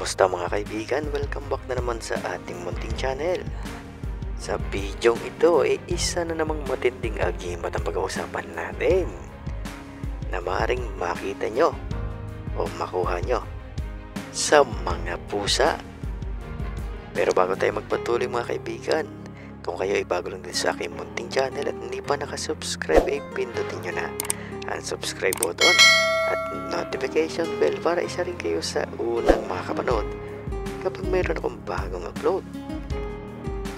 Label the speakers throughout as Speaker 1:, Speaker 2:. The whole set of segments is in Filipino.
Speaker 1: Kumusta mga kaibigan? Welcome back na naman sa ating munting channel. Sa bidyong ito ay isa na namang matinding agimat ang pag-uusapan natin na maaaring makita nyo o makuha nyo sa mga pusa. Pero bago tayo magpatuloy mga kaibigan, kung kayo ay bago lang din sa aking munting channel at hindi pa nakasubscribe, ay pindutin nyo na ang subscribe button at notification bell para isa rin kayo sa unang makakapanood kapag mayroon akong bagong upload.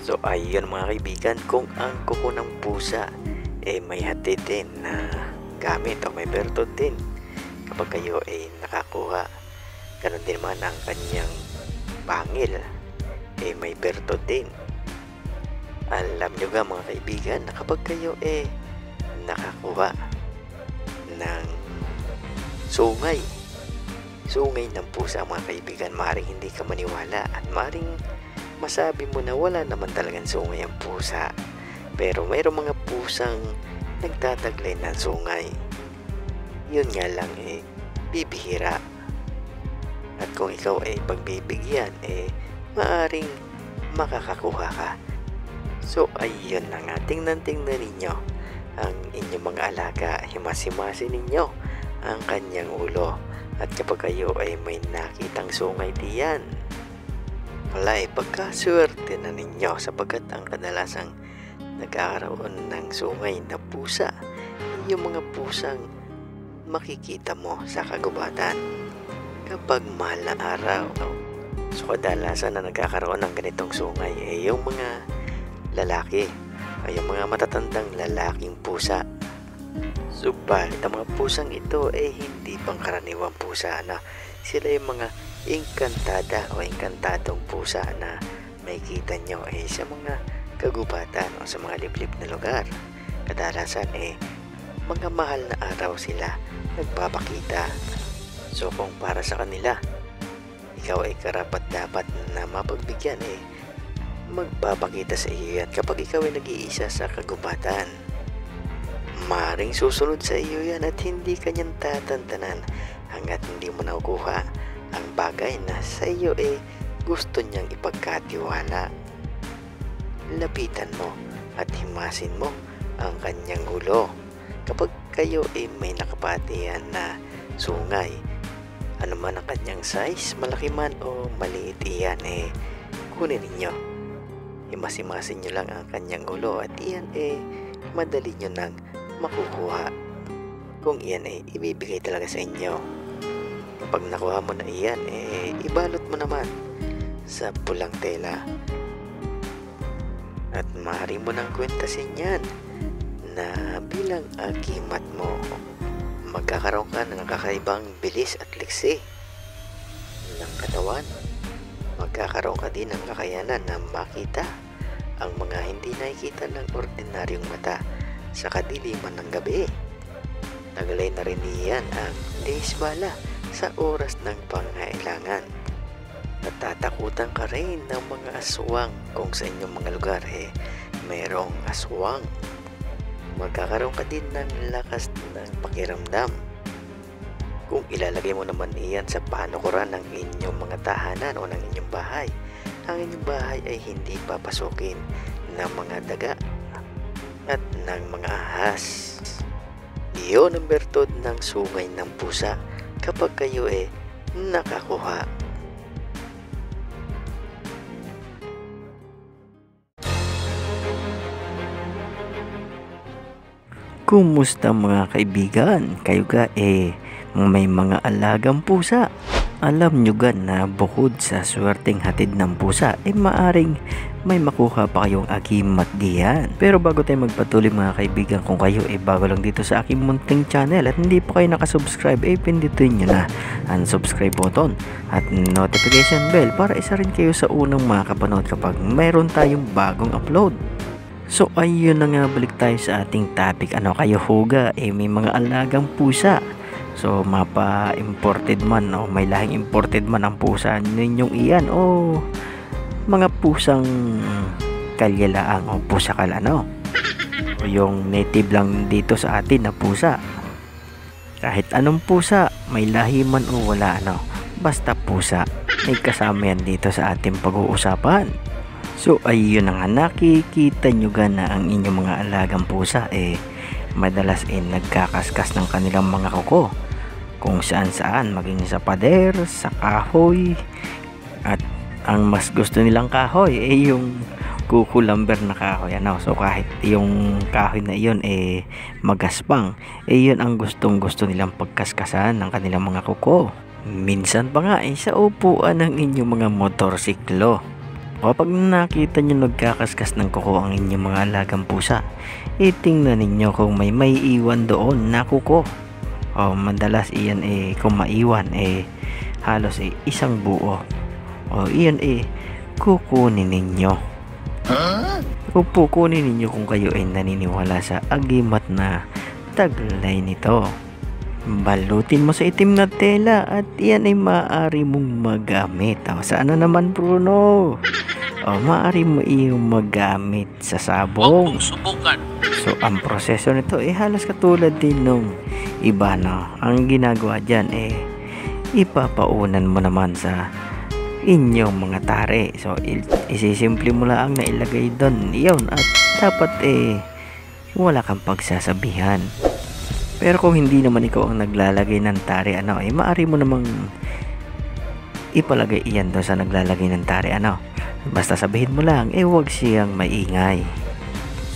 Speaker 1: So ayun mga kaibigan, kung ang kuko ng pusa may hatid din na gamit o may bertod din kapag kayo ay nakakuha, ganun din man ang kanyang pangil may bertod din. Alam nyo ga mga kaibigan na kapag kayo nakakuha ng sungay ng pusa mga kaibigan, maaaring hindi ka maniwala at maaaring masabi mo na wala naman talagang sungay ang pusa, pero mayroong mga pusang nagtataglay ng sungay. Yun nga lang bibihira, at kung ikaw ay pagbibigyan maaaring makakakuha ka. So ayun na nga, tingnan ninyo ang inyong mga alaga, himasi-masi ninyo ang kanyang ulo, at kapag kayo ay may nakitang sungay diyan, wala pagkaswerte na ninyo, sapagkat ang kadalasang nagkakaroon ng sungay na pusa, yung mga pusang makikita mo sa kagubatan kapag mahal na araw. So kadalasan na nagkakaroon ng ganitong sungay yung mga lalaki ay yung mga matatandang lalaking pusa. Subalit ang mga pusang ito hindi pangkaraniwang pusa na sila yung mga engkantada o engkantadong pusa na makikita nyo sa mga kagubatan o sa mga liblib na lugar. Kadalasan mga mahal na araw sila nagpapakita. So kung para sa kanila ikaw ay karapat dapat na mapagbigyan, magpapakita sa iyo yan kapag ikaw ay nag-iisa sa kagubatan. Maring susunod sa iyo yan at hindi kanyang tatantanan hanggat hindi mo nakukuha ang bagay na sa iyo gusto niyang ipagkatiwala. Lapitan mo at himasin mo ang kanyang ulo. Kapag kayo may nakapatihan na sungay, ano man ang kanyang size, malaki man o maliit iyan, kunin ninyo. Himasi-masin nyo lang ang kanyang ulo at iyan madali nyo nang makukuha kung iyan ibibigay talaga sa inyo. Kapag nakuha mo na iyan, ibalot mo naman sa pulang tela at maaari mo nang kwentasin yan na bilang agimat mo. Magkakaroon ka ng kakaibang bilis at liksi ng katawan. Magkakaroon ka din ng kakayanan na makita ang mga hindi nakikita ng ordinaryong mata sa kadiliman ng gabi. Taglay na rin iyan ang desbala sa oras ng pangailangan. Natatakutan ka rin ng mga aswang kung sa inyong mga lugar mayroong aswang. Magkakaroon ka din ng lakas ng pakiramdam kung ilalagay mo naman iyan sa panukuran ng inyong mga tahanan o ng inyong bahay. Ang inyong bahay ay hindi papasukin ng mga daga at ng mga ahas. Iyon ang bertod ng sungay ng pusa kapag kayo nakakuha. Kumusta mga kaibigan? Kayo ga may mga alagang pusa. Alam nyo ga na bukod sa swerteng hatid ng pusa maaring may makuha pa kayong agimat diyan. Pero bago tayo magpatuloy mga kaibigan, kung kayo bago lang dito sa aking munting channel at hindi pa kayo nakasubscribe, pindutin nyo na ang subscribe button at notification bell para isa rin kayo sa unang makakapanood kapag mayroon tayong bagong upload. So ayun na nga, balik tayo sa ating topic. Ano kayo huga may mga alagang pusa. So mapa-imported man o may lahing imported man ang pusa ninyong iyan o mga pusang kalyalaang o pusa kalano o yung native lang dito sa atin na pusa. Kahit anong pusa, may lahi man o wala, basta pusa. ay kasama yan dito sa ating pag-uusapan. So ayun na nga, nakikita nyo ga na ang inyong mga alagang pusa madalas nagkakaskas ng kanilang mga kuko kung saan maging sa pader, sa kahoy, at ang mas gusto nilang kahoy yung kuko lumber na kahoy. So kahit yung kahoy na iyon magaspang, yun ang gustong gusto nilang pagkaskasan ng kanilang mga kuko. Minsan pa nga sa upuan ng inyong mga motorsiklo. Kapag nakita nyo nagkakaskas ng kuko ang inyong mga alagang pusa, tingnan ninyo kung may iwan doon na kuko. Madalas iyan kung maiwan halos isang buo. Iyan kukunin ninyo. Kukunin ninyo kung kayo ay naniniwala sa agimat na taglay nito. Balutin mo sa itim na tela at iyan ay maaari mong magamit. Saan naman, Bruno? Maaari mo iyong magamit sa sabong. So ang proseso nito halos katulad din nung iba na. Ang ginagawa dyan ipapaunan mo naman sa inyong mga tare. So isisimple mo lang na ilagay doon yun, at dapat wala kang pagsasabihan. Pero kung hindi naman ikaw ang naglalagay ng tare, maaari mo namang ipalagay iyan doon sa naglalagay ng tare. Basta sabihin mo lang huwag siyang maingay.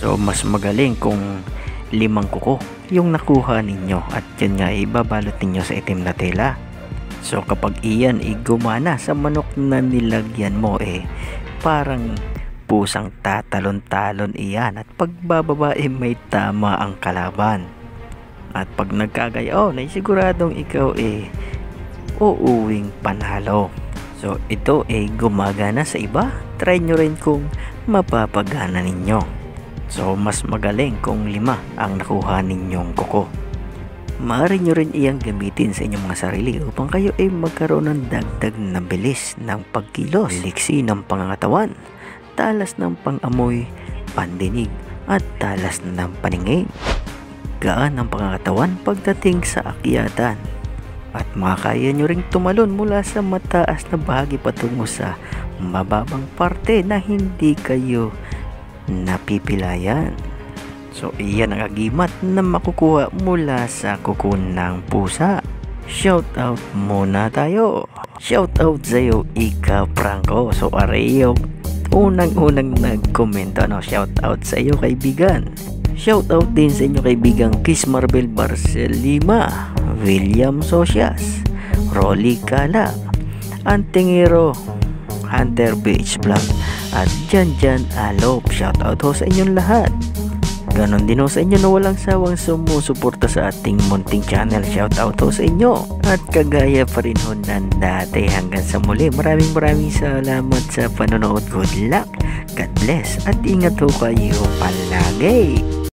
Speaker 1: So mas magaling kung 5 kuko yung nakuha ninyo, at yan nga ibabalot ninyo sa itim na tela. So kapag iyan gumana sa manok na nilagyan mo, parang pusang tatalon-talon iyan, at pagbababa may tama ang kalaban. At pag nagkagayaw na siguradong ikaw uuwing panalo. So ito gumagana sa iba. Try nyo rin kung mapapagana ninyo. So mas magaling kung 5 ang nakuha ninyong kuko. Maaari nyo rin iyang gamitin sa inyong mga sarili upang kayo magkaroon ng dagdag na bilis ng pagkilos, liksi ng pangangatawan, talas ng pangamoy, pandinig, at talas ng paningin. Gaan ng pangangatawan pagdating sa akyatan. At makakaya nyo ring tumalon mula sa mataas na bahagi patungo sa mababang parte na hindi kayo napipilayan. So iyan ang agimat na makukuha mula sa kuko ng pusa. Shout out muna tayo. Shout out sa iyo, Ika Franco. So areyo unang nagkomento. Shout out sa iyo, kaibigan. Shout out din sa inyo kaibigang Kiss Marbel Barcelima, William Socias, Rolly Kala, Antingero, Hunter Beach Vlog, at Jan Alop. Shout out ho sa inyong lahat. Ganon din ho sa inyo na walang sawang sumusuporta sa ating munting channel. Shout out ho sa inyo. At kagaya pa rin ho ng dati, hanggang sa muli, maraming salamat sa panonood. Good luck, God bless, at ingat ho kayo palagi.